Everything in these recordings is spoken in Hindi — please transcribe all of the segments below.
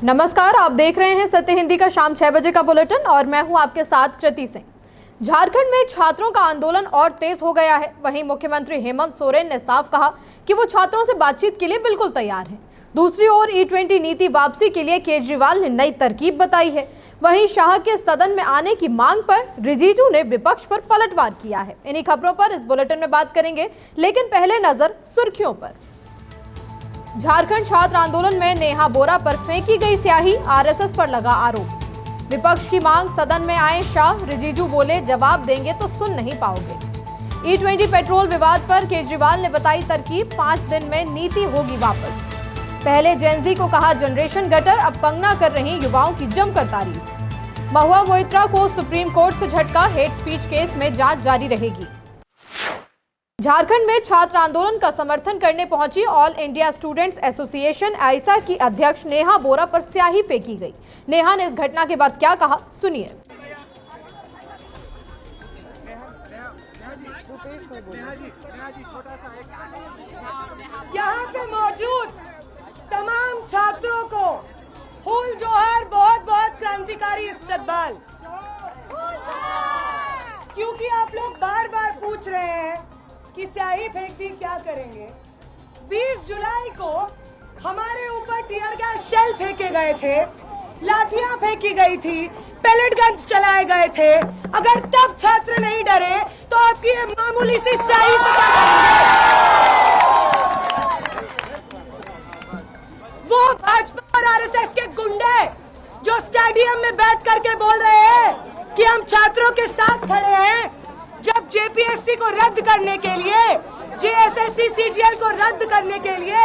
नमस्कार, आप देख रहे हैं सत्य हिंदी का शाम 6 बजे का बुलेटिन और मैं हूं आपके साथ कृति सिंह। झारखंड में छात्रों का आंदोलन और तेज हो गया है। वहीं मुख्यमंत्री हेमंत सोरेन ने साफ कहा कि वो छात्रों से बातचीत के लिए बिल्कुल तैयार हैं। दूसरी ओर E20 नीति वापसी के लिए केजरीवाल ने नई तरकीब बताई है। वहीं शाह के सदन में आने की मांग पर रिजिजू ने विपक्ष पर पलटवार किया है। इन्हीं खबरों पर इस बुलेटिन में बात करेंगे, लेकिन पहले नजर सुर्खियों पर। झारखंड छात्र आंदोलन में नेहा बोरा पर फेंकी गई स्याही, आरएसएस पर लगा आरोप। विपक्ष की मांग, सदन में आए शाह, रिजिजू बोले जवाब देंगे तो सुन नहीं पाओगे। E20 पेट्रोल विवाद पर केजरीवाल ने बताई तरकीब, 5 दिन में नीति होगी वापस। पहले जेनजी को कहा जनरेशन गटर, अब कंगना कर रही युवाओं की जमकर तारीफ। महुआ मोइत्रा को सुप्रीम कोर्ट से झटका, हेट स्पीच केस में जांच जारी रहेगी। झारखंड में छात्र आंदोलन का समर्थन करने पहुंची ऑल इंडिया स्टूडेंट्स एसोसिएशन आइसा की अध्यक्ष नेहा बोरा पर स्याही फेंकी गई। नेहा ने इस घटना के बाद क्या कहा, सुनिए। यहाँ पे मौजूद तमाम छात्रों को फूल जोहर, बहुत बहुत क्रांतिकारी इस्तकबाल। क्योंकि आप लोग बार बार पूछ रहे हैं कि स्याही फेंक दी क्या करेंगे। 20 जुलाई को हमारे ऊपर टीयर गैस शेल फेंके गए थे, लाठियां फेंकी गई थी, पेलेट गन्स चलाए गए थे। अगर तब छात्र नहीं डरे तो आपकी ये मामूली सी स्याही से क्या करेंगे? वो भाजपा और आरएसएस के गुंडे जो स्टेडियम में बैठ करके बोल रहे हैं कि हम छात्रों के साथ खड़े हैं, जब जेपीएससी को रद्द करने के लिए, जेएसएससी सीजीएल को रद्द करने के लिए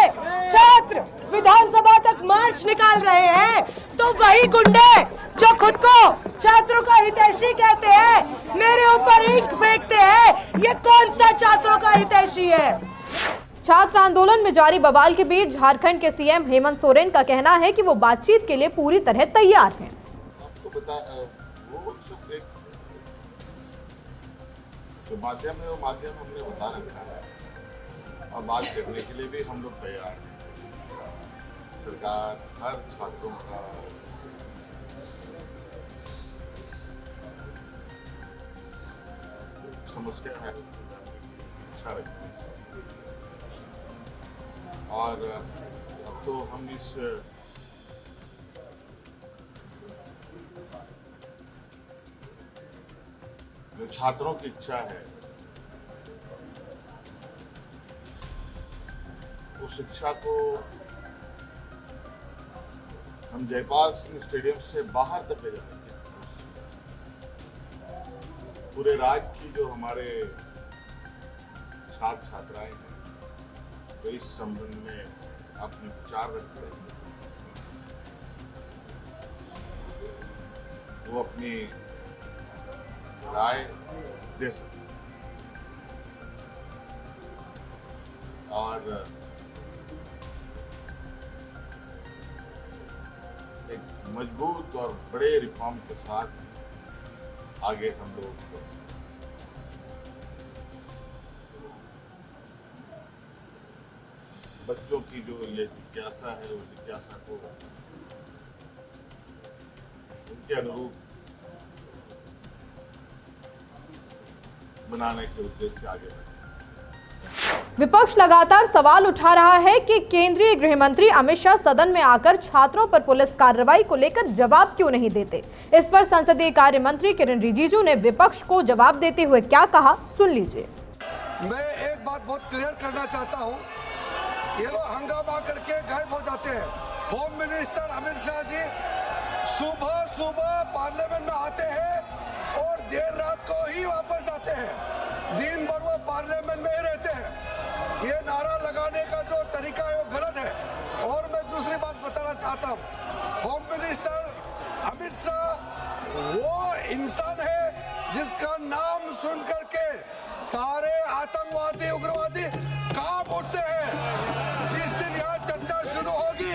छात्र विधानसभा तक मार्च निकाल रहे हैं, तो वही गुंडे जो खुद को छात्रों का हितैषी कहते हैं मेरे ऊपर ईंट फेंकते हैं। ये कौन सा छात्रों का हितैषी है? छात्र आंदोलन में जारी बवाल के बीच झारखंड के सीएम हेमंत सोरेन का कहना है कि वो बातचीत के लिए पूरी तरह तैयार हैं। जो माध्यम है वो माध्यम हमने बता रखा है और बात करने के लिए भी हम लोग तैयार हैं। सरकार हर छात्रों का समस्या है अच्छा रखती है और अब तो हम इस जो छात्रों की इच्छा है उस शिक्षा को हम जयपाल सिंह स्टेडियम से बाहर तक ले जाएंगे। पूरे राज्य की जो हमारे छात्र छात्राएं हैं तो इस संबंध में अपने विचार रखते हैं, वो अपनी राय दे सकते और एक मजबूत और बड़े रिफॉर्म के साथ आगे हम लोग बच्चों की जो ये जिज्ञासा है उस जिज्ञासा को उनके अनुरूप बनाने के उद्देश्य से आगे बढ़े। विपक्ष लगातार सवाल उठा रहा है कि केंद्रीय गृह मंत्री अमित शाह सदन में आकर छात्रों पर पुलिस कार्रवाई को लेकर जवाब क्यों नहीं देते। इस पर संसदीय कार्य मंत्री किरण रिजिजू ने विपक्ष को जवाब देते हुए क्या कहा, सुन लीजिए। मैं एक बात बहुत क्लियर करना चाहता हूँ, ये लोग हंगामा करके गायब हो जाते हैं। होम मिनिस्टर अमित शाह जी सुबह सुबह पार्लियामेंट में आते हैं और देर रात को ही वापस आते हैं, दिन भर वो पार्लियामेंट में ही रहते हैं। ये नारा लगाने का जो तरीका है वो गलत है। और मैं दूसरी बात बताना चाहता हूँ, होम मिनिस्टर अमित शाह वो इंसान है जिसका नाम सुन करके सारे आतंकवादी उग्रवादी कांप उठते हैं। जिस दिन यहाँ चर्चा शुरू होगी,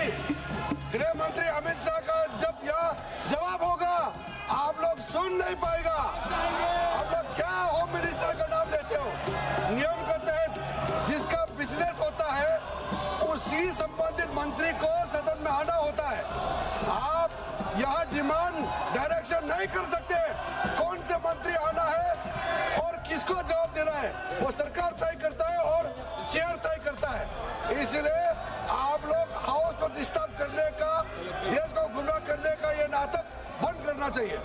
गृह मंत्री अमित शाह का जब यहाँ जवाब होगा, आप लोग सुन नहीं पाएगा। आप लोग क्या होम मिनिस्टर का नाम लेते हो? नियम के तहत जिसका बिजनेस होता है उसी संबंधित मंत्री को सदन में आना होता है। आप यहाँ डिमांड डायरेक्शन नहीं कर सकते कौन से मंत्री आना है और किसको जवाब देना है, वो सरकार तय करता है और चेयर तय करता है। इसलिए आप लोग हाउस को डिस्टर्ब करने का, देश को गुमराह करने का ये नाटक बंद करना चाहिए।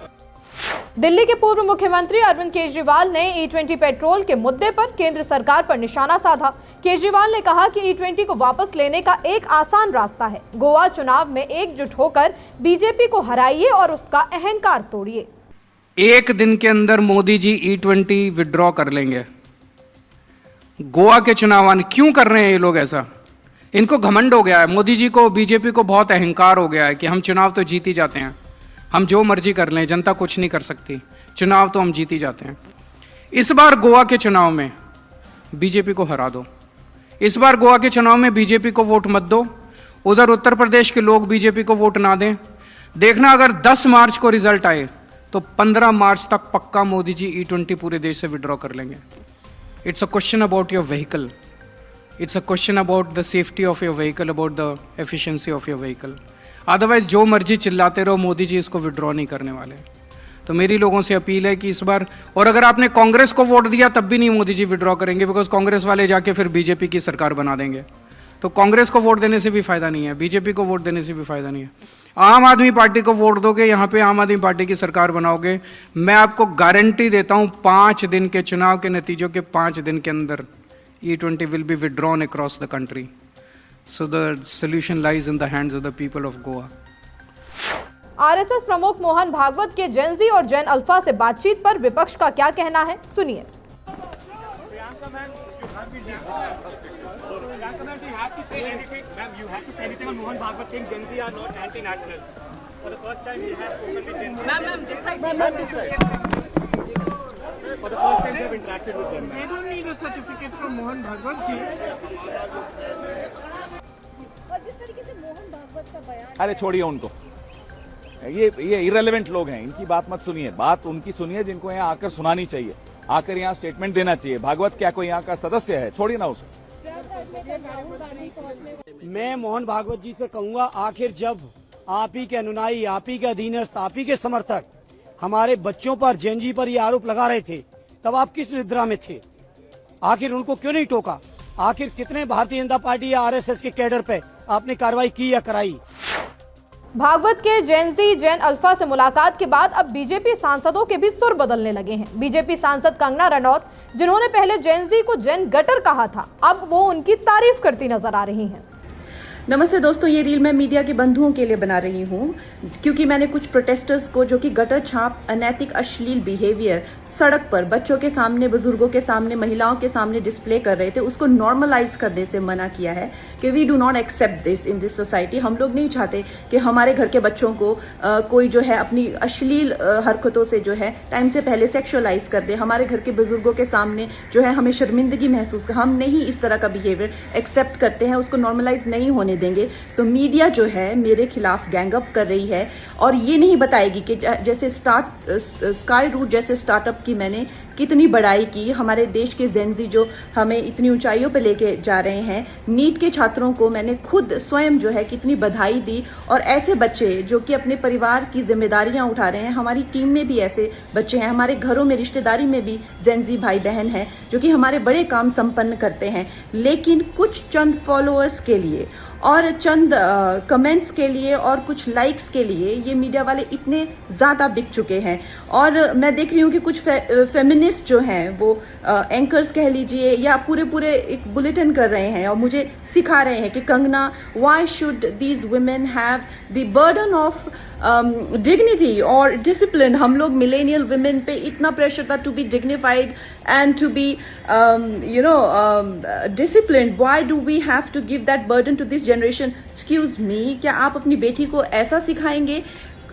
दिल्ली के पूर्व मुख्यमंत्री अरविंद केजरीवाल ने E20 पेट्रोल के मुद्दे पर केंद्र सरकार पर निशाना साधा। केजरीवाल ने कहा कि E20 को वापस लेने का एक आसान रास्ता है। गोवा चुनाव में एकजुट होकर बीजेपी को हराइए और उसका अहंकार तोड़िए। एक दिन के अंदर मोदी जी E20 विड्रॉ कर लेंगे। गोवा के चुनाव क्यों कर रहे हैं ये लोग ऐसा? इनको घमंड हो गया है। मोदी जी को, बीजेपी को बहुत अहंकार हो गया है कि हम चुनाव तो जीत ही जाते हैं, हम जो मर्जी कर लें, जनता कुछ नहीं कर सकती, चुनाव तो हम जीत ही जाते हैं। इस बार गोवा के चुनाव में बीजेपी को हरा दो। इस बार गोवा के चुनाव में बीजेपी को वोट मत दो। उधर उत्तर प्रदेश के लोग बीजेपी को वोट ना दें। देखना, अगर 10 मार्च को रिजल्ट आए तो 15 मार्च तक पक्का मोदी जी E20 पूरे देश से विड्रॉ कर लेंगे। It's a question about your vehicle, it's a question about the safety of your vehicle, about the efficiency of your vehicle. Otherwise जो मर्जी चिल्लाते रहो, मोदी जी इसको विड्रॉ नहीं करने वाले। तो मेरी लोगों से अपील है कि इस बार, और अगर आपने कांग्रेस को वोट दिया तब भी नहीं मोदी जी विड्रॉ करेंगे, बिकॉज कांग्रेस वाले जाके फिर बीजेपी की सरकार बना देंगे। तो कांग्रेस को वोट देने से भी फायदा नहीं है, बीजेपी को वोट देने से भी फायदा नहीं है। आम आदमी पार्टी को वोट दोगे, यहाँ पे आम आदमी पार्टी की सरकार बनाओगे, मैं आपको गारंटी देता हूँ 5 दिन के चुनाव के नतीजों के 5 दिन के अंदर E20 will be withdrawn across the country. So the solution lies in the hands of the people of Goa. RSS प्रमुख मोहन भागवत के जेन ज़ी और जेन अल्फा से बातचीत पर विपक्ष का क्या कहना है, सुनिए। Priyanka ma'am, you have to say anything. Ma'am, you have to say anything on Mohan Bhagwat saying Gen Z are not anti-nationals. For the first time, we have spoken with Gen Z. Ma'am, this side. Ma'am, this side. For the first time, we have interacted with them. They don't need a certificate from Mohan Bhagwat ji. अरे छोड़िए उनको, ये इरेलेवेंट लोग हैं, इनकी बात मत सुनिए। बात उनकी सुनिए जिनको यहाँ आकर सुनानी चाहिए, आकर यहाँ स्टेटमेंट देना चाहिए। भागवत क्या कोई यहाँ का सदस्य है? छोड़िए ना उसे। मैं मोहन भागवत जी से कहूंगा, आखिर जब आप ही के अनुयायी, आप ही के अधीनस्थ, आप ही के समर्थक हमारे बच्चों पर, जेन जी पर ये आरोप लगा रहे थे, तब आप किस निद्रा में थे? आखिर उनको क्यों नहीं टोका? आखिर कितने भारतीय जनता पार्टी या आरएसएस के कैडर पे आपने कार्रवाई की या कराई? भागवत के जेन ज़ी जेन अल्फा से मुलाकात के बाद अब बीजेपी सांसदों के भी सुर बदलने लगे हैं। बीजेपी सांसद कंगना रनौत, जिन्होंने पहले जेन ज़ी को जेन गटर कहा था, अब वो उनकी तारीफ करती नजर आ रही हैं। नमस्ते दोस्तों, ये रील मैं मीडिया के बंधुओं के लिए बना रही हूँ क्योंकि मैंने कुछ प्रोटेस्टर्स को जो कि गटर छाप, अनैतिक, अश्लील बिहेवियर सड़क पर बच्चों के सामने, बुजुर्गों के सामने, महिलाओं के सामने डिस्प्ले कर रहे थे, उसको नॉर्मलाइज करने से मना किया है कि we do not accept this in this society. हम लोग नहीं चाहते कि हमारे घर के बच्चों को कोई जो है अपनी अश्लील हरकतों से जो है टाइम से पहले सेक्सुअलाइज कर दे। हमारे घर के बुजुर्गों के सामने जो है हमें शर्मिंदगी महसूस कर, हम नहीं इस तरह का बिहेवियर एक्सेप्ट करते हैं, उसको नॉर्मलाइज नहीं होने देंगे। तो मीडिया जो है मेरे खिलाफ गैंग अप कर रही है और ये नहीं बताएगी कि जैसे स्काई रूट जैसे स्टार्टअप की मैंने कितनी बड़ाई की, हमारे देश के जेन ज़ी जो हमें इतनी ऊंचाइयों पे लेके जा रहे हैं, नीट के छात्रों को मैंने खुद स्वयं जो है कितनी बधाई दी। और ऐसे बच्चे जो कि अपने परिवार की जिम्मेदारियां उठा रहे हैं, हमारी टीम में भी ऐसे बच्चे हैं, हमारे घरों में, रिश्तेदारी में भी जेन ज़ी भाई बहन हैं जो कि हमारे बड़े काम संपन्न करते हैं, लेकिन कुछ चंद फॉलोअर्स के लिए और चंद कमेंट्स के लिए और कुछ लाइक्स के लिए ये मीडिया वाले इतने ज़्यादा बिक चुके हैं। और मैं देख रही हूँ कि कुछ फेमिनिस्ट जो हैं वो एंकर्स कह लीजिए या पूरे एक बुलेटिन कर रहे हैं और मुझे सिखा रहे हैं कि Kangana, why should these women have the burden of dignity और डिसिप्लिन। हम लोग मिलेनियल वुमेन पे इतना प्रेशर था to be dignified and to be disciplined, why do we have to give that burden to this generation? Excuse me, क्या आप अपनी बेटी को ऐसा सिखाएंगे?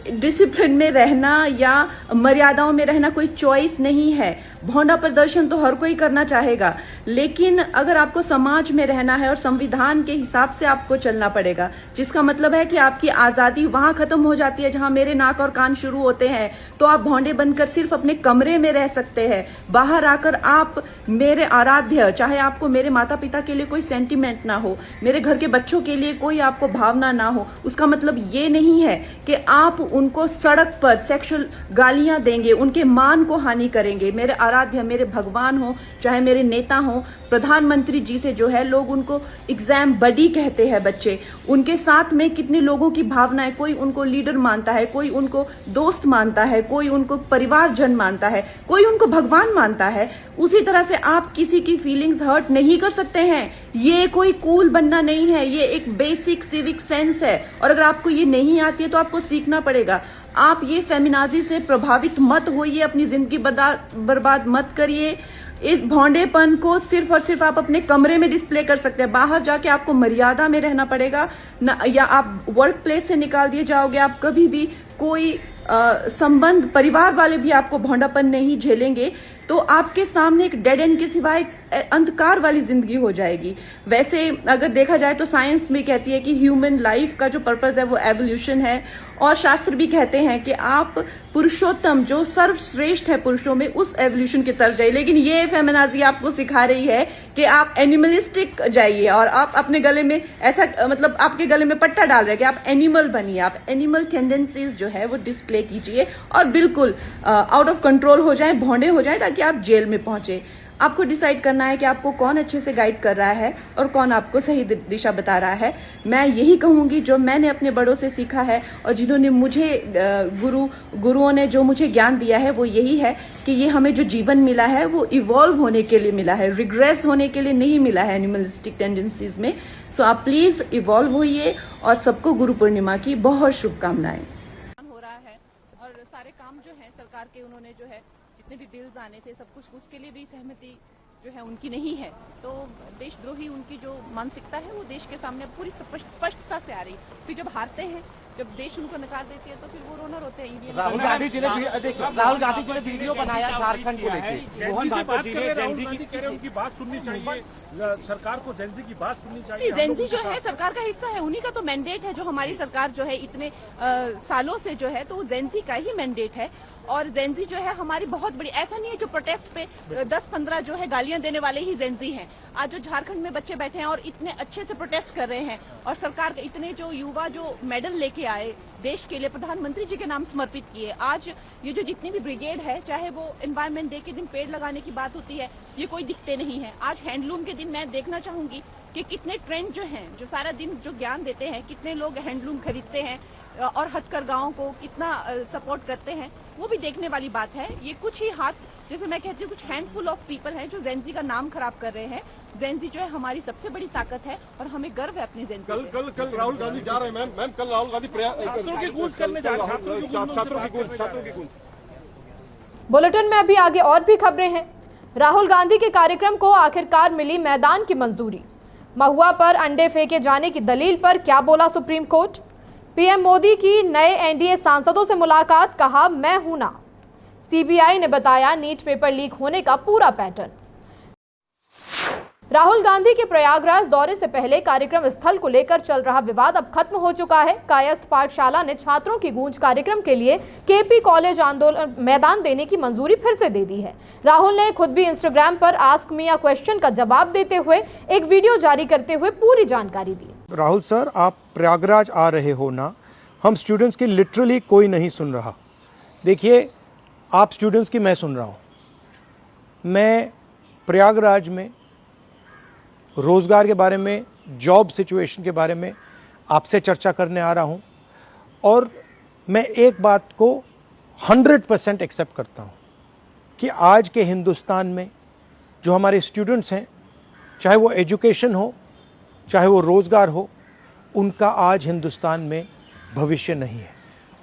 डिसिप्लिन में रहना या मर्यादाओं में रहना कोई चॉइस नहीं है। भौंडा प्रदर्शन तो हर कोई करना चाहेगा, लेकिन अगर आपको समाज में रहना है और संविधान के हिसाब से आपको चलना पड़ेगा, जिसका मतलब है कि आपकी आज़ादी वहां खत्म हो जाती है जहां मेरे नाक और कान शुरू होते हैं। तो आप भौंडे बनकर सिर्फ अपने कमरे में रह सकते हैं। बाहर आकर आप मेरे आराध्य, चाहे आपको मेरे माता पिता के लिए कोई सेंटिमेंट ना हो, मेरे घर के बच्चों के लिए कोई आपको भावना ना हो, उसका मतलब ये नहीं है कि आप उनको सड़क पर सेक्सुअल गालियां देंगे, उनके मान को हानि करेंगे। मेरे आराध्य, मेरे भगवान हो, चाहे मेरे नेता हो, प्रधानमंत्री जी से जो है लोग उनको एग्जाम बडी कहते हैं बच्चे, उनके साथ में कितने लोगों की भावनाएं, कोई उनको लीडर मानता है, कोई उनको दोस्त मानता है, कोई उनको परिवारजन मानता है, कोई उनको भगवान मानता है। उसी तरह से आप किसी की फीलिंग्स हर्ट नहीं कर सकते हैं। ये कोई कूल बनना नहीं है, ये एक बेसिक सिविक सेंस है, और अगर आपको ये नहीं आती है तो आपको सीखना पड़ेगा। आप ये फेमिनाजी से प्रभावित मत होइए, अपनी जिंदगी बर्बाद मत करिए। इस भौंडेपन को सिर्फ और सिर्फ आप अपने कमरे में डिस्प्ले कर सकते हैं। बाहर जाके आपको मर्यादा में रहना पड़ेगा ना, या आप वर्क प्लेस से निकाल दिए जाओगे। आप कभी भी कोई संबंध, परिवार वाले भी आपको भौंडापन नहीं झेलेंगे, तो आपके सामने एक डेड एंड के सिवाय अंधकार वाली जिंदगी हो जाएगी। वैसे अगर देखा जाए तो साइंस में कहती है कि ह्यूमन लाइफ का जो पर्पस है वो एवोल्यूशन है, और शास्त्र भी कहते हैं कि आप पुरुषोत्तम, जो सर्वश्रेष्ठ है पुरुषों में, उस एवोल्यूशन की तरफ जाइए। लेकिन ये फेमिनाजी आपको सिखा रही है कि आप एनिमलिस्टिक जाइए, और आप अपने गले में ऐसा, मतलब आपके गले में पट्टा डाल रहे हैं कि आप एनिमल बनिए। आप एनिमल टेंडेंसीज जो है वो डिस्प्ले कीजिए और बिल्कुल आउट ऑफ कंट्रोल हो जाए, भौंडे हो जाए, ताकि आप जेल में पहुंचे। आपको डिसाइड करना है कि आपको कौन अच्छे से गाइड कर रहा है और कौन आपको सही दिशा बता रहा है। मैं यही कहूंगी, जो मैंने अपने बड़ों से सीखा है और जिन्होंने मुझे गुरुओं ने जो मुझे ज्ञान दिया है, वो यही है कि ये हमें जो जीवन मिला है वो इवॉल्व होने के लिए मिला है, रिग्रेस होने के लिए नहीं मिला है एनिमलिस्टिक टेंडेंसीज में। सो आप प्लीज इवॉल्व होइए, और सबको गुरु पूर्णिमा की बहुत शुभकामनाएं। हो रहा है, और सारे काम जो है सरकार के, उन्होंने जो है जितने भी बिल्स आने थे सब कुछ, उसके लिए भी सहमति जो है उनकी नहीं है। तो देशद्रोही उनकी जो मानसिकता है वो देश के सामने पूरी स्पष्टता से आ रही। फिर जब हारते हैं, जब देश उनको नकार देती है, तो फिर वो रोना रोते हैं। राहुल गांधी जी ने वीडियो बनाया झारखंड को लेकर, मोहन भागवत जी ने जेंजी की कह रहे उनकी बात सुननी चाहिए, सरकार को जेंजी की बात सुननी चाहिए। जेंजी जो है सरकार का हिस्सा है, उन्हीं का तो मैंडेट है। जो हमारी सरकार जो है इतने सालों से जो है, तो वो जेंजी का ही मैंडेट है। और जेंजी जो है हमारी बहुत बड़ी, ऐसा नहीं है जो प्रोटेस्ट पे 10-15 जो है गालियां देने वाले ही जेंजी हैं। आज जो झारखंड में बच्चे बैठे हैं और इतने अच्छे से प्रोटेस्ट कर रहे हैं, और सरकार के इतने जो युवा जो मेडल लेके आए देश के लिए, प्रधानमंत्री जी के नाम समर्पित किए। आज ये जो जितनी भी ब्रिगेड है, चाहे वो एनवायरमेंट डे के दिन पेड़ लगाने की बात होती है, ये कोई दिखते नहीं है। आज हैंडलूम के दिन मैं देखना चाहूंगी कि कितने ट्रेंड जो हैं, जो सारा दिन जो ज्ञान देते हैं, कितने लोग हैंडलूम खरीदते हैं और हथकरघाओं को कितना सपोर्ट करते हैं, वो भी देखने वाली बात है। ये कुछ ही हाथ, जैसे मैं कहती हूँ, कुछ हैंडफुल ऑफ पीपल हैं जो जेंजी का नाम खराब कर रहे हैं। जेंजी जो है हमारी सबसे बड़ी ताकत है, और हमें गर्व है अपनी जेंजी पे। कल राहुल गांधी जा रहे हैं मैम, कल राहुल गांधी छात्रों की गूंज करने जा रहे हैं, छात्रों की गूंज। बुलेटिन में अभी आगे और भी खबरें हैं। राहुल गांधी के कार्यक्रम को आखिरकार मिली मैदान की मंजूरी। महुआ पर अंडे फेंके जाने की दलील पर क्या बोला सुप्रीम कोर्ट। पीएम मोदी की नए एनडीए सांसदों से मुलाकात, कहा मैं हूं ना। सीबीआई ने बताया नीट पेपर लीक होने का पूरा पैटर्न। राहुल गांधी के प्रयागराज दौरे से पहले कार्यक्रम स्थल को लेकर चल रहा विवाद अब खत्म हो चुका है। कायस्थ पाठशाला ने छात्रों की गूंज कार्यक्रम के लिए केपी कॉलेज आंदोलन मैदान देने की मंजूरी फिर से दे दी है। राहुल ने खुद भी इंस्टाग्राम पर आस्क मी अ क्वेश्चन का जवाब देते हुए एक वीडियो जारी करते हुए पूरी जानकारी दी। राहुल सर, आप प्रयागराज आ रहे हो ना? हम स्टूडेंट्स की लिटरली कोई नहीं सुन रहा। देखिए, आप स्टूडेंट्स की मैं सुन रहा हूँ। मैं प्रयागराज में रोजगार के बारे में, जॉब सिचुएशन के बारे में आपसे चर्चा करने आ रहा हूं, और मैं एक बात को 100% एक्सेप्ट करता हूं कि आज के हिंदुस्तान में जो हमारे स्टूडेंट्स हैं, चाहे वो एजुकेशन हो, चाहे वो रोजगार हो, उनका आज हिंदुस्तान में भविष्य नहीं है,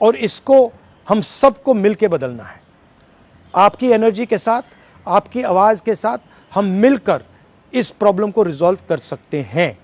और इसको हम सबको मिलकर बदलना है। आपकी एनर्जी के साथ, आपकी आवाज के साथ हम मिलकर इस प्रॉब्लम को रिजॉल्व कर सकते हैं।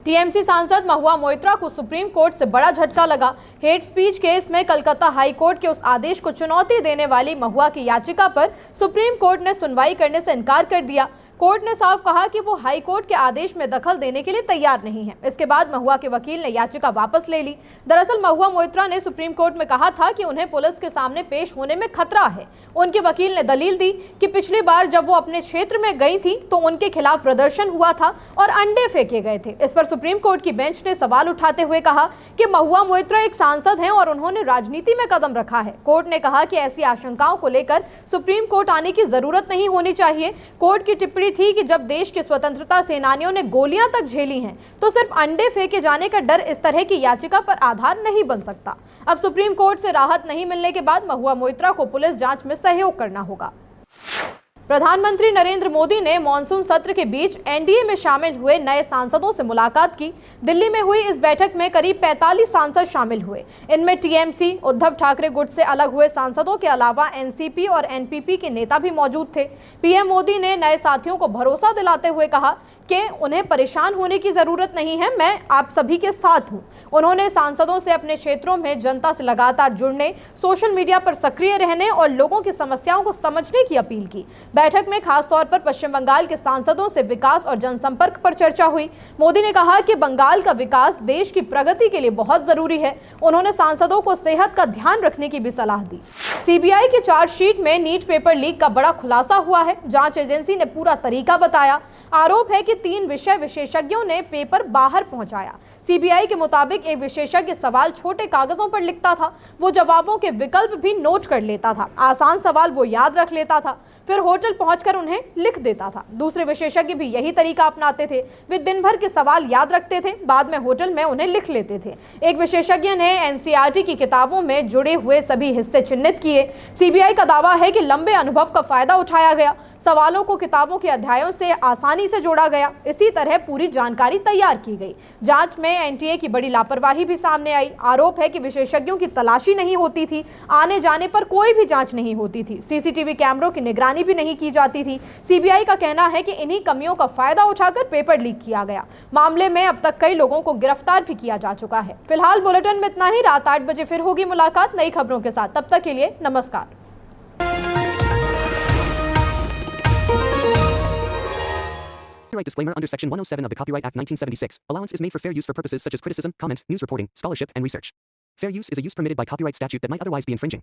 टीएमसी सांसद महुआ मोइत्रा को सुप्रीम कोर्ट से बड़ा झटका लगा। हेट स्पीच केस में कलकत्ता हाई कोर्ट के उस आदेश को चुनौती देने वाली महुआ की याचिका पर सुप्रीम कोर्ट ने सुनवाई करने से इनकार कर दिया। कोर्ट ने साफ कहा कि वो हाई कोर्ट के आदेश में दखल देने के लिए तैयार नहीं है। इसके बाद महुआ के वकील ने याचिका वापस ले ली। दरअसल महुआ मोइत्रा ने सुप्रीम कोर्ट में कहा था कि उन्हें पुलिस के सामने पेश होने में खतरा है। उनके वकील ने दलील दी कि पिछली बार जब वो अपने क्षेत्र में गई थी तो उनके खिलाफ प्रदर्शन हुआ था और अंडे फेंके गए थे। इस पर सुप्रीम कोर्ट की बेंच ने सवाल उठाते हुए कहा कि महुआ मोइत्रा एक सांसद हैं और उन्होंने राजनीति में कदम रखा है। कोर्ट ने कहा कि ऐसी आशंकाओं को लेकर सुप्रीम कोर्ट आने की जरूरत नहीं होनी चाहिए। कोर्ट की टिप्पणी थी कि जब देश के स्वतंत्रता सेनानियों ने गोलियां तक झेली हैं तो सिर्फ अंडे फेंके जाने का डर इस तरह की याचिका पर आधार नहीं बन सकता। अब सुप्रीम कोर्ट से राहत नहीं मिलने के बाद महुआ मोइत्रा को पुलिस जांच में सहयोग करना होगा। प्रधानमंत्री नरेंद्र मोदी ने मॉनसून सत्र के बीच एनडीए में शामिल हुए नए सांसदों से मुलाकात की। दिल्ली में हुई इस बैठक में करीब 45 सांसद शामिल हुए। इनमें टीएमसी, उद्धव ठाकरे गुट से अलग हुए सांसदों के अलावा एनसीपी और एनपीपी के नेता भी मौजूद थे। पीएम मोदी ने नए साथियों को भरोसा दिलाते हुए कहा कि उन्हें परेशान होने की जरूरत नहीं है, मैं आप सभी के साथ हूं। उन्होंने सांसदों से अपने क्षेत्रों में जनता से लगातार जुड़ने, सोशल मीडिया पर सक्रिय रहने और लोगों की समस्याओं को समझने की अपील की। बैठक में खास तौर पर पश्चिम बंगाल के सांसदों से विकास और जनसंपर्क पर चर्चा हुई। मोदी ने कहा कि बंगाल का विकास देश की प्रगति के लिए बहुत जरूरी है। उन्होंने सांसदों को सेहत का ध्यान रखने की भी सलाह दी। सीबीआई की चार्जशीट में नीट पेपर लीक का बड़ा खुलासा हुआ है। जांच एजेंसी ने पूरा तरीका बताया। आरोप है कि 3 विषय विशेषज्ञों ने पेपर बाहर पहुंचाया। सीबीआई के मुताबिक एक विशेषज्ञ सवाल छोटे कागजों पर लिखता था, वो जवाबों के विकल्प भी नोट कर लेता था। आसान सवाल वो याद रख लेता था, फिर होटल पहुंचकर उन्हें लिख देता था। दूसरे विशेषज्ञ भी यही तरीका अपनाते थे। वे दिन भर के सवाल याद रखते थे, बाद में होटल में उन्हें लिख लेते थे। एक विशेषज्ञ ने एनसीईआरटी की किताबों में जुड़े हुए सभी हिस्से चिन्हित किए। सीबीआई का दावा है कि लंबे अनुभव का फायदा उठाया गया, सवालों को किताबों के अध्यायों से आसानी से जोड़ा गया। इसी तरह पूरी जानकारी तैयार की गई। जांच में एनटीए की बड़ी लापरवाही भी सामने आई। आरोप है कि विशेषज्ञों की तलाशी नहीं होती थी, आने जाने पर कोई भी जांच नहीं होती थी, सीसीटीवी कैमरों की निगरानी भी नहीं की जाती थी। सीबीआई का कहना है कि इन्हीं कमियों का फायदा उठाकर पेपर लीक किया गया। मामले में अब तक कई लोगों को गिरफ्तार भी किया जा चुका है। फिलहाल बुलेटिन में इतना ही। रात 8 बजे फिर होगी मुलाकात नई खबरों के साथ। तब तक के लिए नमस्कार। Disclaimer under Section 107 of the Copyright Act 1976. Allowance is made for fair use for purposes such as criticism, comment, news reporting, scholarship, and research. Fair use is a use permitted by copyright statute that might otherwise be infringing.